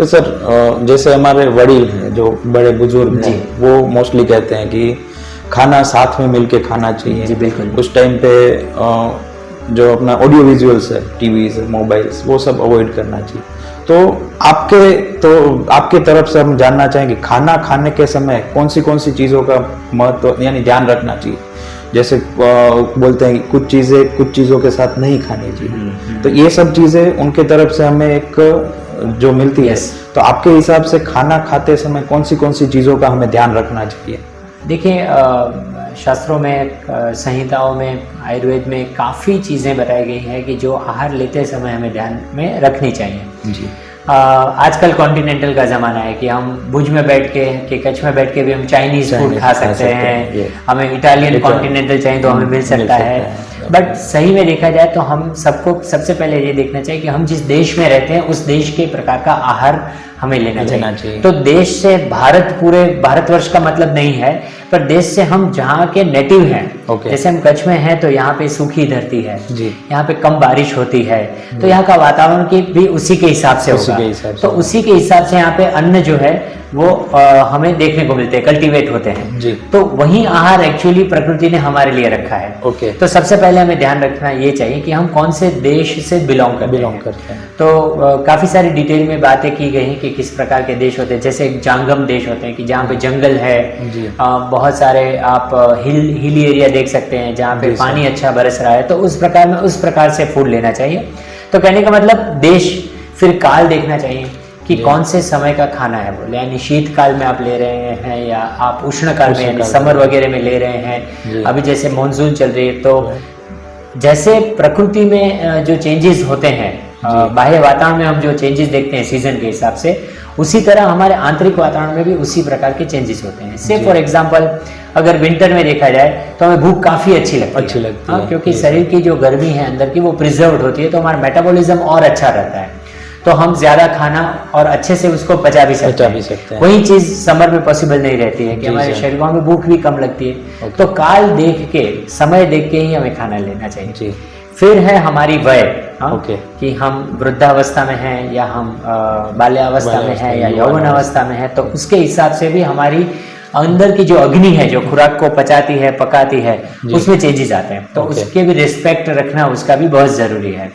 तो सर जैसे हमारे वडील हैं, जो बड़े बुजुर्ग हैं, वो मोस्टली कहते हैं कि खाना साथ में मिलके खाना चाहिए। जी बिल्कुल। उस टाइम पे जो अपना ऑडियो विजुअल्स है, टीवीज, मोबाइल्स, वो सब अवॉइड करना चाहिए। तो आपके तरफ से हम जानना चाहेंगे खाना खाने के समय कौन सी चीज़ों का महत्व यानी ध्यान रखना चाहिए। जैसे बोलते हैं कि कुछ चीज़ों के साथ नहीं खानी चाहिए, तो ये सब चीज़ें उनके तरफ से हमें एक जो मिलती है, तो आपके हिसाब से खाना खाते समय कौन सी चीज़ों का हमें ध्यान रखना चाहिए? देखिए, शास्त्रों में, संहिताओं में, आयुर्वेद में काफ़ी चीज़ें बताई गई हैं कि जो आहार लेते समय हमें ध्यान में रखनी चाहिए। जी। आजकल कॉन्टिनेंटल का ज़माना है कि हम भुज में बैठ के कच्छ में बैठ के भी हम चाइनीज़ फूड खा सकते हैं, हमें इटालियन कॉन्टिनेंटल चाहिए तो हमें मिल सकता है। बट सही में देखा जाए तो हम सबको सबसे पहले ये देखना चाहिए कि हम जिस देश में रहते हैं उस देश के प्रकार का आहार हमें लेना चाहिए। तो देश से पूरे भारतवर्ष का मतलब नहीं है, पर देश से हम जहाँ के नेटिव हैं, जैसे हम कच्छ में हैं तो यहाँ पे सूखी धरती है, यहाँ पे कम बारिश होती है, तो यहाँ का वातावरण की भी उसी के हिसाब से होगा। तो उसी के हिसाब से यहाँ पे अन्न जो है वो हमें देखने को मिलते हैं, कल्टीवेट होते हैं जी। तो वही आहार एक्चुअली प्रकृति ने हमारे लिए रखा है। तो सबसे पहले हमें ध्यान रखना ये चाहिए कि हम कौन से देश से बिलोंग करते हैं। तो काफी सारी डिटेल में बातें की गई हैं कि किस प्रकार के देश होते हैं। जैसे एक जांगम देश होते हैं कि जहाँ पे जंगल है, बहुत सारे आप हिली एरिया देख सकते हैं जहाँ पे पानी अच्छा बरस रहा है, तो उस प्रकार से फूड लेना चाहिए। तो कहने का मतलब देश, फिर काल देखना चाहिए कि कौन से समय का खाना है बोले, यानी शीतकाल में आप ले रहे हैं या आप उष्ण काल में यानी समर वगैरह में ले रहे हैं। अभी जैसे मॉनसून चल रही है, तो जैसे प्रकृति में जो चेंजेस होते हैं, बाह्य वातावरण में हम जो चेंजेस देखते हैं सीजन के हिसाब से, उसी तरह हमारे आंतरिक वातावरण में भी उसी प्रकार के चेंजेस होते हैं। से फॉर एग्जांपल अगर विंटर में देखा जाए तो हमें भूख काफी अच्छी लगती है, क्योंकि शरीर की जो गर्मी है अंदर की वो प्रिजर्व्ड होती है, तो हमारा मेटाबॉलिज्म और अच्छा रहता है, तो हम ज्यादा खाना और अच्छे से उसको पचा भी सकते हैं। वही चीज समर में पॉसिबल नहीं रहती है कि हमारे शरीर को हमें भूख भी कम लगती है। तो काल देख के, समय देख के ही हमें खाना लेना चाहिए। फिर है हमारी वय, कि हम वृद्धावस्था में हैं या हम बाल्यावस्था में हैं या यौवन अवस्था में हैं, तो उसके हिसाब से भी हमारी अंदर की जो अग्नि है, जो खुराक को पचाती है, पकाती है, उसमें चेंजेस आते हैं। तो उसके भी रिस्पेक्ट रखना उसका भी बहुत जरूरी है।